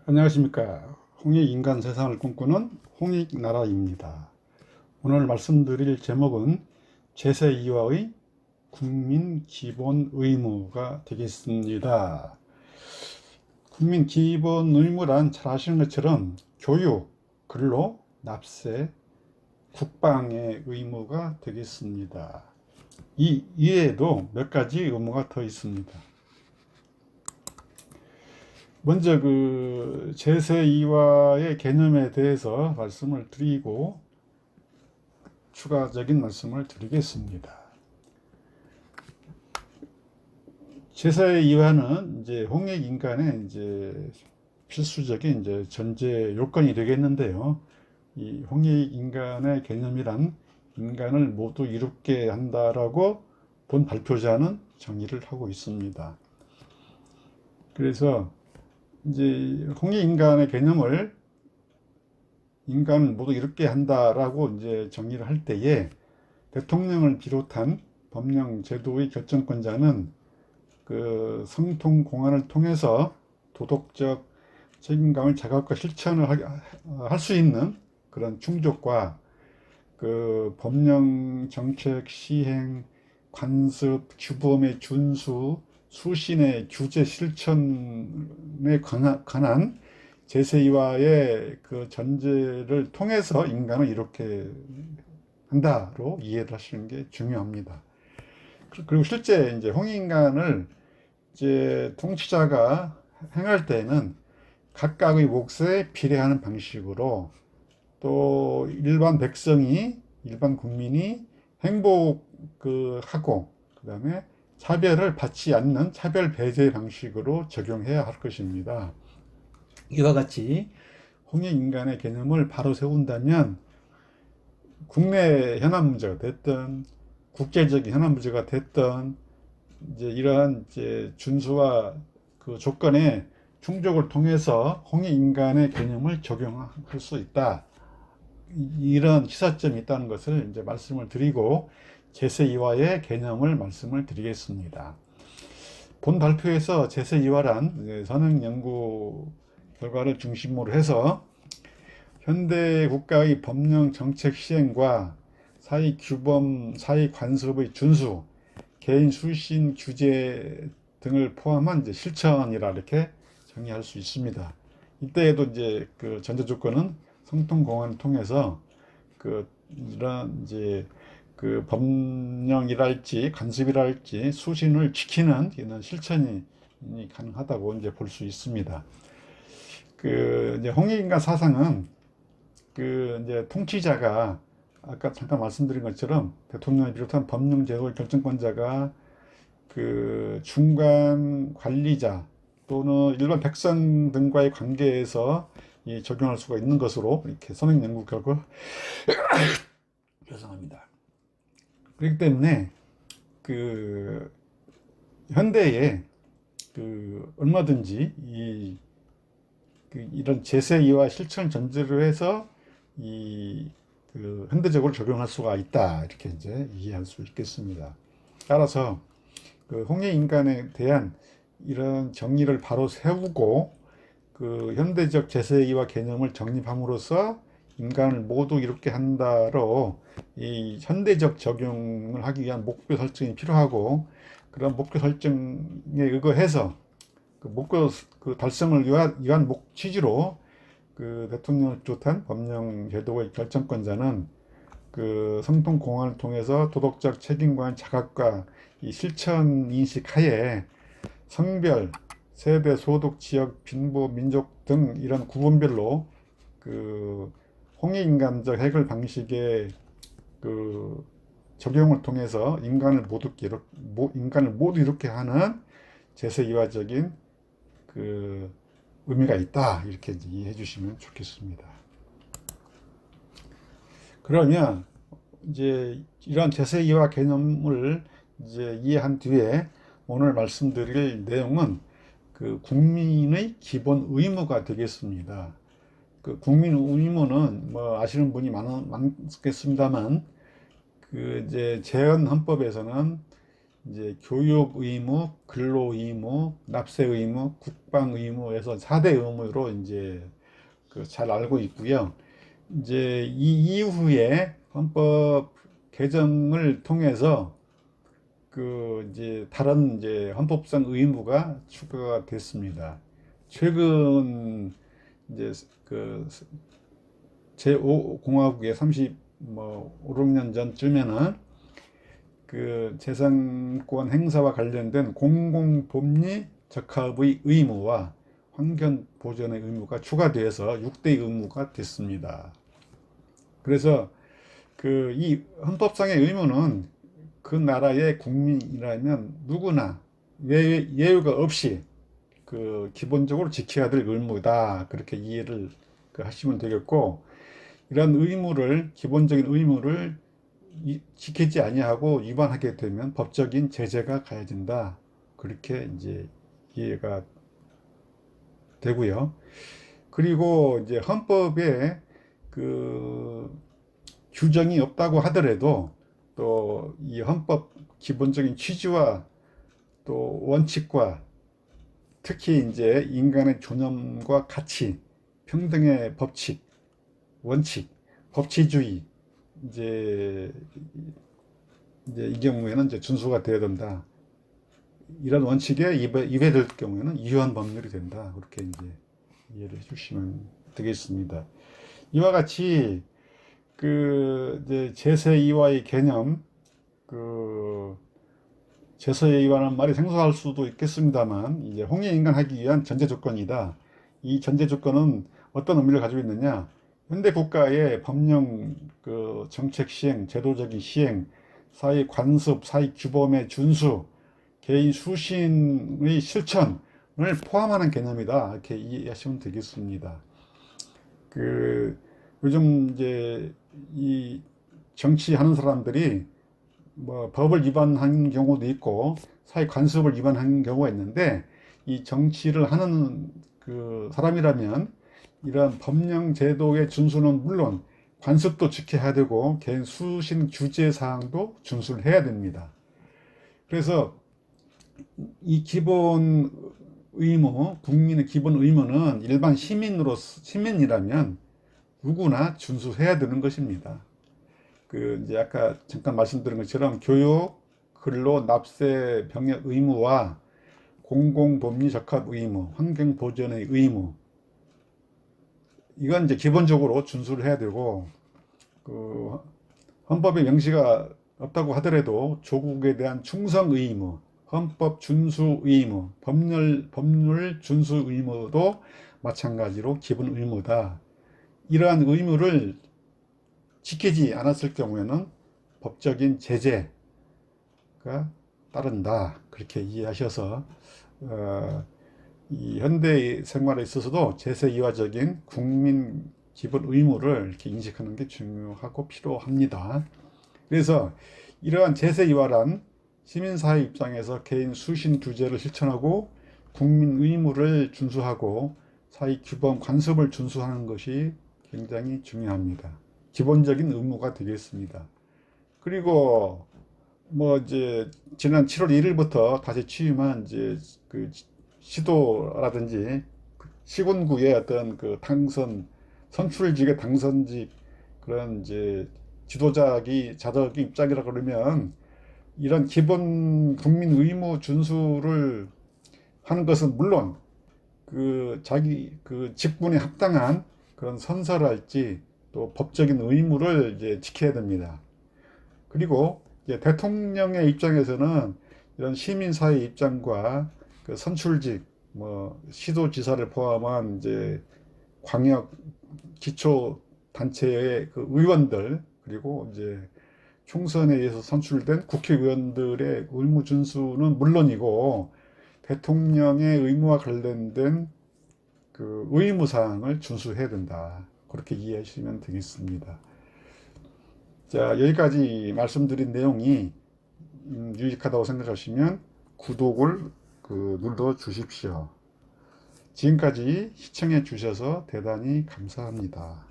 안녕하십니까. 홍익인간 세상을 꿈꾸는 홍익나라입니다. 오늘 말씀드릴 제목은 제2화의 국민 기본 의무가 되겠습니다. 국민 기본 의무란 잘 아시는 것처럼 교육, 근로, 납세, 국방의 의무가 되겠습니다. 이 이외에도 몇 가지 의무가 더 있습니다. 먼저 제세2와의 개념에 대해서 말씀을 드리고 추가적인 말씀을 드리겠습니다. 제세2와는 이제 홍익 인간의 이제 필수적인 이제 전제 요건이 되겠는데요. 이 홍익 인간의 개념이란 인간을 모두 이롭게 한다라고 본 발표자는 정의를 하고 있습니다. 그래서 이제 홍익인간의 개념을 인간을 모두 이롭게 한다라고 이제 정의를 할 때에 대통령을 비롯한 법령 제도의 결정권자는 그 성통 공안을 통해서 도덕적 책임감을 자각과 실천을 할 수 있는 그런 충족과 그 법령 정책 시행, 관습, 규범의 준수, 수신의 규제 실천에 관한 제세2와의 그 전제를 통해서 인간을 이렇게 한다로 이해를 하시는 게 중요합니다. 그리고 실제 이제 홍익인간을 이제 통치자가 행할 때는 각각의 몫에 비례하는 방식으로 또 일반 백성이 일반 국민이 행복하고 그다음에 차별을 받지 않는 차별 배제 방식으로 적용해야 할 것입니다. 이와 같이 홍익인간의 개념을 바로 세운다면 국내 현안 문제가 됐든 국제적인 현안 문제가 됐든 이제 이러한 이제 준수와 그 조건의 충족을 통해서 홍익인간의 개념을 적용할 수 있다. 이런 시사점이 있다는 것을 이제 말씀을 드리고 제세2와의 개념을 말씀을 드리겠습니다. 본 발표에서 제세2와란 선행 연구 결과를 중심으로 해서 현대 국가의 법령 정책 시행과 사회 규범, 사회 관습의 준수, 개인 수신 규제 등을 포함한 이제 실천이라 이렇게 정의할 수 있습니다. 이때에도 이제 그 전제 조건은 성통 공안을 통해서 이런 이제 그 법령이랄지 관습이랄지 수신을 지키는 이런 실천이 가능하다고 이제 볼 수 있습니다. 이제 홍익인간 사상은 이제 통치자가 아까 잠깐 말씀드린 것처럼 대통령을 비롯한 법령 제도 결정권자가 그 중간 관리자 또는 일반 백성 등과의 관계에서 적용할 수가 있는 것으로 이렇게 선행 연구 결과 죄송합니다. 그렇기 때문에 현대에 얼마든지 이런 제세2와 실천 전제로 해서 현대적으로 적용할 수가 있다 이렇게 이제 이해할 수 있겠습니다. 따라서 홍익인간에 대한 이런 정의를 바로 세우고 현대적 제세2와 개념을 정립함으로써 인간을 모두 이롭게 한다로 이 현대적 적용을 하기 위한 목표 설정이 필요하고 그런 목표 설정에 의거해서 목표 달성을 위한 취지로 대통령을 비롯한 법령 제도의 결정권자는 성통 공안을 통해서 도덕적 책임과 자각과 이 실천 인식 하에 성별, 세대, 소득, 지역, 빈부, 민족 등 이런 구분별로 홍익인간적 해결 방식의 적용을 통해서 인간을 모두 이렇게 하는 제세2와적인 의미가 있다 이렇게 이해해 주시면 좋겠습니다. 그러면 이제 이런 제세2와 개념을 이제 이해한 뒤에 오늘 말씀드릴 내용은 국민의 기본 의무가 되겠습니다. 국민 의무는 뭐 아시는 분이 많겠습니다만 이제 재헌헌법에서는 이제 교육 의무, 근로 의무, 납세 의무, 국방 의무에서 4대 의무로 이제 그 잘 알고 있고요. 이제 이 이후에 헌법 개정을 통해서 그 이제 다른 이제 헌법상 의무가 추가가 됐습니다. 최근 이제 그 제5공화국의 5, 6년 전쯤에는 그 재산권 행사와 관련된 공공복리 적합의 의무와 환경 보전의 의무가 추가되어서 6대 의무가 됐습니다. 그래서 그 이 헌법상의 의무는 그 나라의 국민이라면 누구나 예외가 없이 그 기본적으로 지켜야 될 의무다. 그렇게 이해를 하시면 되겠고, 이런 의무를, 기본적인 의무를 지키지 아니하고 위반하게 되면 법적인 제재가 가해진다. 그렇게 이제 이해가 되고요. 그리고 이제 헌법에 그 규정이 없다고 하더라도 또 이 헌법 기본적인 취지와 또 원칙과 특히 이제 인간의 존엄과 가치, 평등의 법칙, 원칙, 법치주의, 이제 이 경우에는 이제 준수가 되어야 된다. 이런 원칙에 위배될 경우에는 위헌 법률이 된다. 그렇게 이제 이해를 해주시면 되겠습니다. 이와 같이 그 이제 제세이와의 개념, 그 제세이와는 말이 생소할 수도 있겠습니다만, 이제 홍익인간하기 위한 전제 조건이다. 이 전제 조건은 어떤 의미를 가지고 있느냐? 현대 국가의 법령 그 정책 시행, 제도적인 시행, 사회 관습, 사회 규범의 준수, 개인 수신의 실천을 포함하는 개념이다. 이렇게 이해하시면 되겠습니다. 그 요즘 이제 이 정치하는 사람들이 뭐 법을 위반한 경우도 있고 사회 관습을 위반한 경우가 있는데, 이 정치를 하는 그 사람이라면 이런 법령 제도의 준수는 물론 관습도 지켜야 되고 개인 수신 규제 사항도 준수를 해야 됩니다. 그래서 이 기본 의무, 국민의 기본 의무는 일반 시민이라면 누구나 준수해야 되는 것입니다. 그 이제 아까 잠깐 말씀드린 것처럼 교육, 근로, 납세, 병역 의무와 공공복리 적합 의무, 환경 보전의 의무, 이건 이제 기본적으로 준수를 해야 되고, 그 헌법에 명시가 없다고 하더라도 조국에 대한 충성 의무, 헌법 준수 의무, 법률 준수 의무도 마찬가지로 기본 의무다. 이러한 의무를 지키지 않았을 경우에는 법적인 제재가 따른다. 그렇게 이해하셔서 이 현대 생활에 있어서도 제세이화적인 국민 기본 의무를 이렇게 인식하는 게 중요하고 필요합니다. 그래서 이러한 제세이화란 시민사회 입장에서 개인 수신 규제를 실천하고 국민 의무를 준수하고 사회 규범 관습을 준수하는 것이 굉장히 중요합니다. 기본적인 의무가 되겠습니다. 그리고 뭐 이제 지난 7월 1일부터 다시 취임한 이제 그 시도라든지 시군구의 어떤 그 선출직의 당선직 그런 이제 자덕의 입장이라 그러면 이런 기본 국민 의무 준수를 하는 것은 물론 그 자기 그 직분에 합당한 그런 선서랄지 또 법적인 의무를 이제 지켜야 됩니다. 그리고 이제 대통령의 입장에서는 이런 시민사회 입장과 그 선출직, 뭐 시도지사를 포함한 이제 광역 기초 단체의 그 의원들, 그리고 이제 총선에 의해서 선출된 국회의원들의 의무 준수는 물론이고 대통령의 의무와 관련된 그 의무사항을 준수해야 된다. 그렇게 이해하시면 되겠습니다. 자, 여기까지 말씀드린 내용이 유익하다고 생각하시면 구독을 눌러 주십시오. 지금까지 시청해 주셔서 대단히 감사합니다.